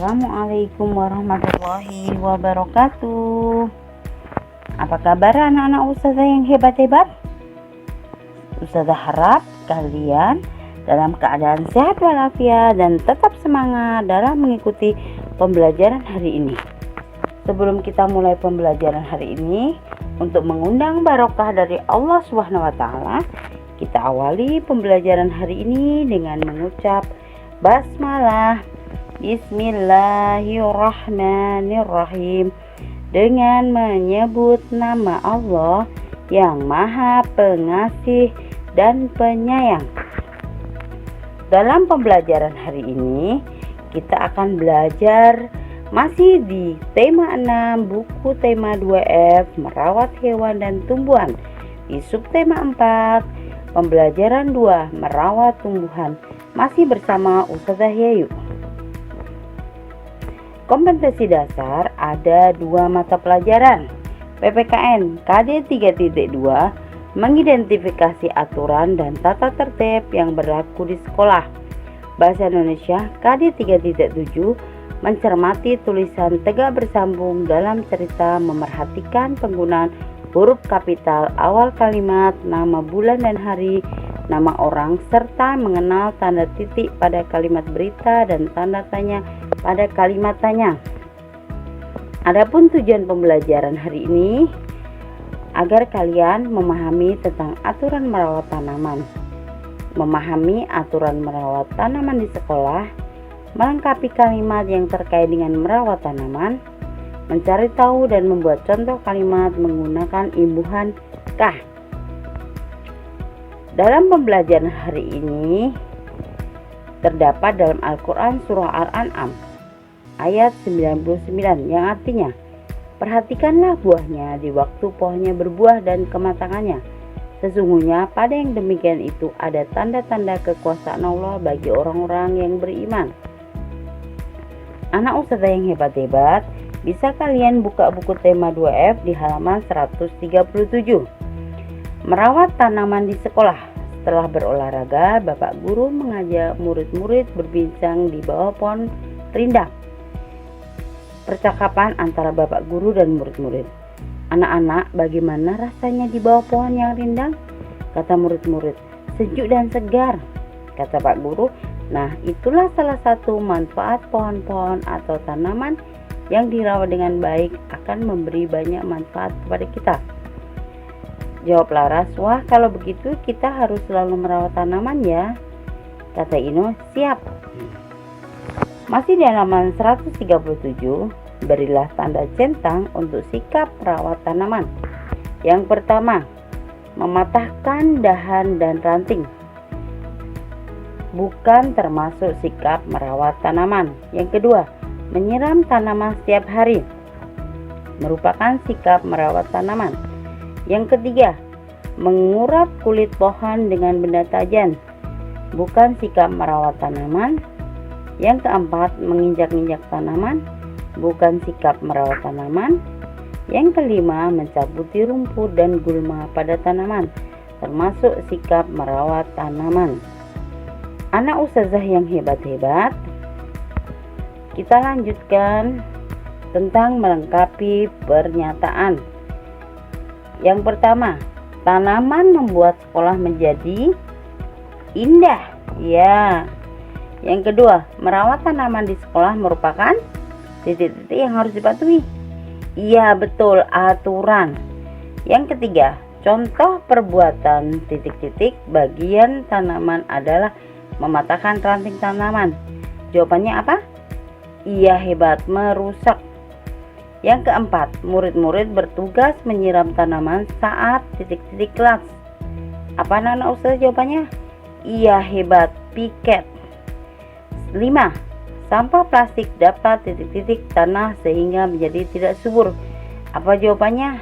Assalamualaikum warahmatullahi wabarakatuh. Apa kabar anak-anak ustazah yang hebat-hebat? Ustazah harap kalian dalam keadaan sehat walafiat dan tetap semangat dalam mengikuti pembelajaran hari ini. Sebelum kita mulai pembelajaran hari ini, untuk mengundang barokah dari Allah SWT, kita awali pembelajaran hari ini dengan mengucap basmalah. Bismillahirrahmanirrahim, dengan menyebut nama Allah yang Maha Pengasih dan Penyayang. Dalam pembelajaran hari ini, kita akan belajar masih di tema 6 buku tema 2F merawat hewan dan tumbuhan, di subtema 4 pembelajaran 2 merawat tumbuhan, masih bersama Ustazah Yayu. Kompetensi dasar ada 2 mata pelajaran. PPKN KD 3.2 mengidentifikasi aturan dan tata tertib yang berlaku di sekolah. Bahasa Indonesia KD 3.7 mencermati tulisan tegak bersambung dalam cerita, memerhatikan penggunaan huruf kapital awal kalimat, nama bulan dan hari, nama orang, serta mengenal tanda titik pada kalimat berita dan tanda tanya pada kalimat tanya. Adapun tujuan pembelajaran hari ini agar kalian memahami tentang aturan merawat tanaman, memahami aturan merawat tanaman di sekolah, melengkapi kalimat yang terkait dengan merawat tanaman, mencari tahu dan membuat contoh kalimat menggunakan imbuhan kah. Dalam pembelajaran hari ini terdapat dalam Al-Quran surah Al-An'am ayat 99 yang artinya, perhatikanlah buahnya di waktu pohonnya berbuah dan kematangannya. Sesungguhnya pada yang demikian itu ada tanda-tanda kekuasaan Allah bagi orang-orang yang beriman. Anak ustazah yang hebat-hebat, bisa kalian buka buku tema 2F di halaman 137. Merawat tanaman di sekolah. Setelah berolahraga, Bapak Guru mengajak murid-murid berbincang di bawah pohon rindang. Percakapan antara Bapak Guru dan murid-murid. Anak-anak, bagaimana rasanya di bawah pohon yang rindang? Kata murid-murid. Sejuk dan segar, kata Pak Guru. Nah, itulah salah satu manfaat pohon-pohon atau tanaman yang dirawat dengan baik akan memberi banyak manfaat kepada kita. Jawab Laras, wah kalau begitu kita harus selalu merawat tanaman ya. Kata Ino, siap. Masih di halaman 137, berilah tanda centang untuk sikap merawat tanaman. Yang pertama, mematahkan dahan dan ranting. Bukan termasuk sikap merawat tanaman. Yang kedua, menyiram tanaman setiap hari. Merupakan sikap merawat tanaman. Yang ketiga, mengurap kulit pohon dengan benda tajam. Bukan sikap merawat tanaman. Yang keempat, menginjak-injak tanaman, bukan sikap merawat tanaman. Yang kelima, mencabuti rumput dan gulma pada tanaman, termasuk sikap merawat tanaman. Anak ustazah yang hebat-hebat, kita lanjutkan tentang melengkapi pernyataan. Yang pertama, tanaman membuat sekolah menjadi indah. Ya. Yang kedua, merawat tanaman di sekolah merupakan titik-titik yang harus dipatuhi. Iya, betul, aturan. Yang ketiga, contoh perbuatan titik-titik bagian tanaman adalah mematahkan ranting tanaman. Jawabannya apa? Iya, hebat, merusak. Yang keempat, murid-murid bertugas menyiram tanaman saat titik-titik kelas. Apa anak-anak ustazah jawabannya? Iya, hebat, piket. 5. Sampah plastik dapat titik-titik tanah sehingga menjadi tidak subur. Apa jawabannya?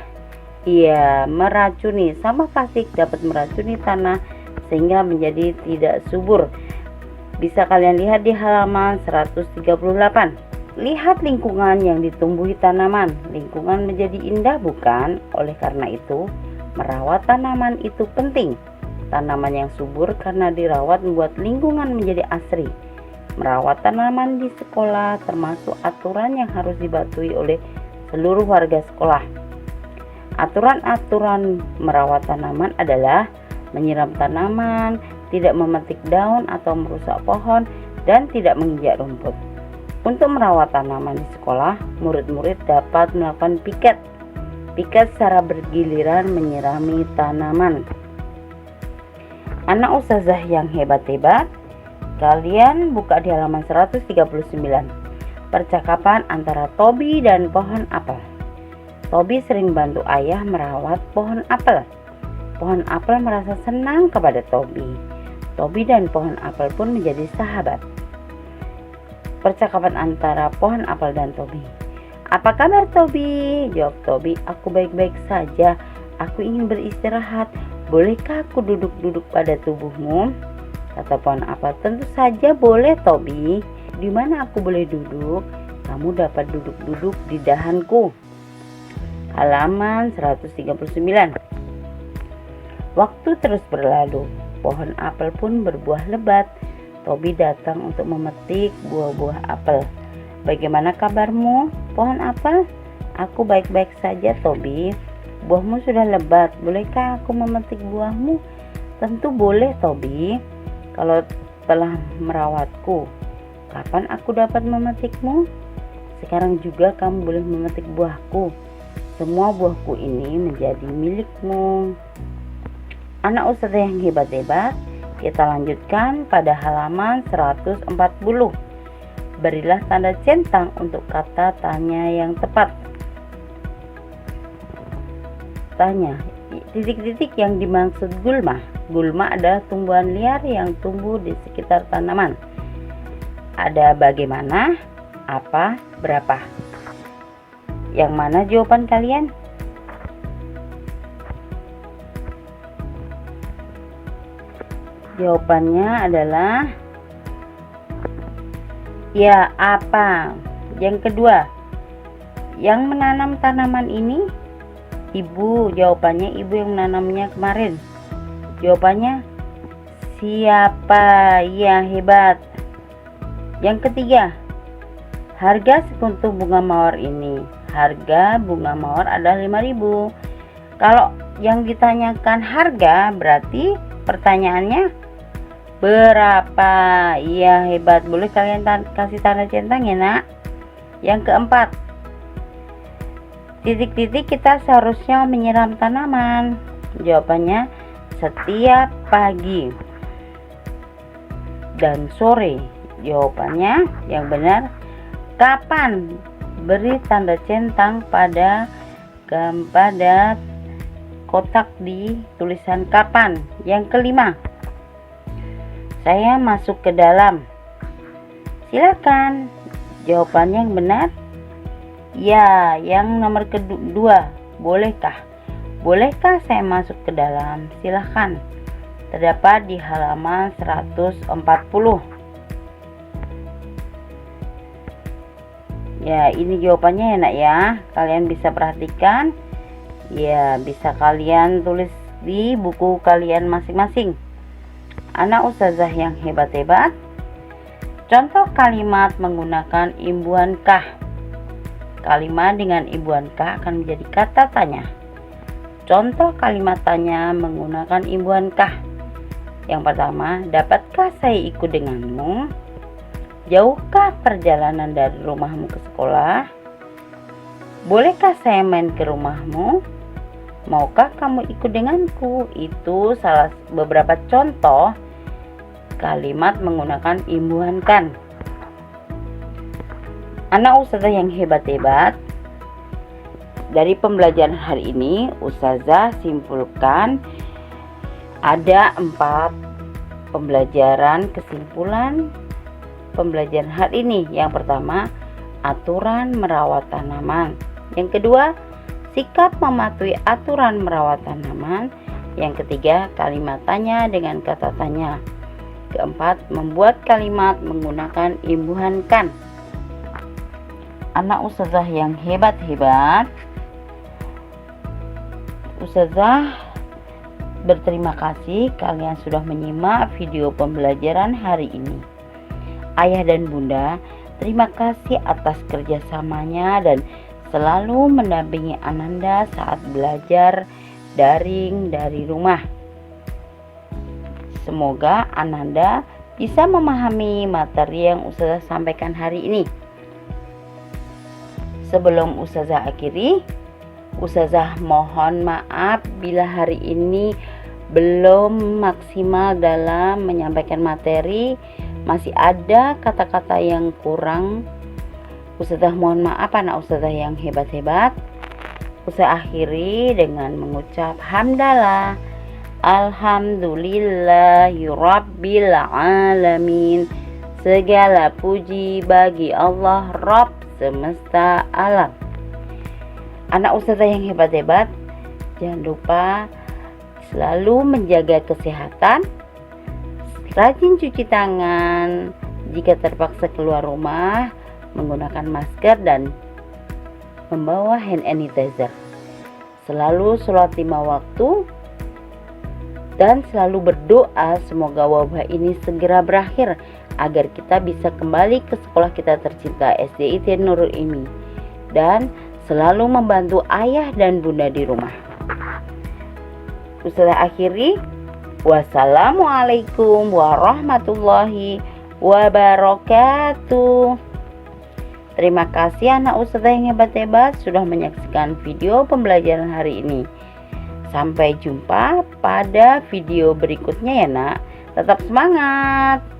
Iya, meracuni. Sampah plastik dapat meracuni tanah sehingga menjadi tidak subur. Bisa kalian lihat di halaman 138. Lihat lingkungan yang ditumbuhi tanaman. Lingkungan menjadi indah bukan? Oleh karena itu, merawat tanaman itu penting. Tanaman yang subur karena dirawat membuat lingkungan menjadi asri. merawat tanaman di sekolah termasuk aturan yang harus dipatuhi oleh seluruh warga sekolah. Aturan-aturan merawat tanaman adalah menyiram tanaman, tidak memetik daun atau merusak pohon, dan tidak menginjak rumput. Untuk merawat tanaman di sekolah, murid-murid dapat melakukan piket secara bergiliran menyirami tanaman. Anak ustazah yang hebat-hebat, kalian buka di halaman 139. Percakapan antara Tobi dan pohon apel. Tobi sering bantu ayah merawat pohon apel. Pohon apel merasa senang kepada Tobi. Tobi dan pohon apel pun menjadi sahabat. Percakapan antara pohon apel dan Tobi. Apa kabar Tobi? Jawab Tobi, aku baik-baik saja. Aku ingin beristirahat. Bolehkah aku duduk-duduk pada tubuhmu? Kata pohon apel, tentu saja boleh Tobi. Di mana aku boleh duduk? Kamu dapat duduk-duduk di dahanku. Halaman 139. Waktu terus berlalu. Pohon apel pun berbuah lebat. Tobi datang untuk memetik buah-buah apel. Bagaimana kabarmu, pohon apel? Aku baik-baik saja, Tobi. Buahmu sudah lebat. Bolehkah aku memetik buahmu? Tentu boleh, Tobi. Kalau telah merawatku, kapan aku dapat memetikmu? Sekarang juga kamu boleh memetik buahku. Semua buahku ini menjadi milikmu. Anak ustazah yang hebat-hebat, kita lanjutkan pada halaman 140. Berilah tanda centang untuk kata tanya yang tepat. Tanya, titik-titik yang dimaksud gulma. Gulma adalah tumbuhan liar yang tumbuh di sekitar tanaman. Ada bagaimana, apa, berapa. Yang mana jawaban kalian? Jawabannya adalah ya, apa. Yang kedua, yang menanam tanaman ini ibu. Jawabannya ibu yang menanamnya kemarin. Jawabannya siapa? Ya, hebat. Yang ketiga, harga sekuntum bunga mawar ini. Harga bunga mawar adalah 5.000. Kalau yang ditanyakan harga, berarti pertanyaannya berapa? Iya, hebat. Boleh kalian kasih tanda centang ya, nak? Yang keempat, titik-titik kita seharusnya menyiram tanaman. Jawabannya setiap pagi dan sore. Jawabannya yang benar kapan? Beri tanda centang pada kotak di tulisan kapan. Yang kelima, saya masuk ke dalam. Silakan. Jawabannya yang benar ya. Yang nomor kedua, bolehkah? Bolehkah saya masuk ke dalam? Silakan. Terdapat di halaman 140. Ya, ini jawabannya ya, nak ya. Kalian bisa perhatikan. Ya, bisa kalian tulis di buku kalian masing-masing. Anak ustazah yang hebat-hebat, contoh kalimat menggunakan imbuhan kah. Kalimat dengan imbuhan kah akan menjadi kata tanya. Contoh kalimat tanya menggunakan imbuhan kah. Yang pertama, dapatkah saya ikut denganmu? Jauhkah perjalanan dari rumahmu ke sekolah? Bolehkah saya main ke rumahmu? Maukah kamu ikut denganku? Itu salah beberapa contoh kalimat menggunakan imbuhan kan. Anak ustazah yang hebat-hebat, dari pembelajaran hari ini ustazah simpulkan ada 4 pembelajaran kesimpulan pembelajaran hari ini. Yang pertama, aturan merawat tanaman. Yang kedua, sikap mematuhi aturan merawat tanaman. Yang ketiga, kalimat tanya dengan kata tanya. Keempat, membuat kalimat menggunakan imbuhan kan. Anak ustazah yang hebat-hebat, ustazah berterima kasih kalian sudah menyimak video pembelajaran hari ini. Ayah dan Bunda, terima kasih atas kerjasamanya dan selalu mendampingi Ananda saat belajar daring dari rumah. Semoga Ananda bisa memahami materi yang Ustazah sampaikan hari ini. Sebelum Ustazah akhiri, Ustazah mohon maaf bila hari ini belum maksimal dalam menyampaikan materi, masih ada kata-kata yang kurang. Ustazah mohon maaf anak Ustazah yang hebat-hebat. Ustazah akhiri dengan mengucap hamdalah, alhamdulillahirabbil alamin. Segala puji bagi Allah Rabb semesta alam. Anak Ustazah yang hebat-hebat, jangan lupa selalu menjaga kesehatan, rajin cuci tangan, jika terpaksa keluar rumah menggunakan masker dan membawa hand sanitizer. Selalu sholat 5 waktu dan selalu berdoa semoga wabah ini segera berakhir agar kita bisa kembali ke sekolah kita tercinta SDIT Nurul Ilmi dan selalu membantu ayah dan bunda di rumah. Ustazah akhiri, wassalamualaikum warahmatullahi wabarakatuh. Terima kasih anak Ustazah yang hebat-hebat sudah menyaksikan video pembelajaran hari ini. Sampai jumpa pada video berikutnya ya nak. Tetap semangat.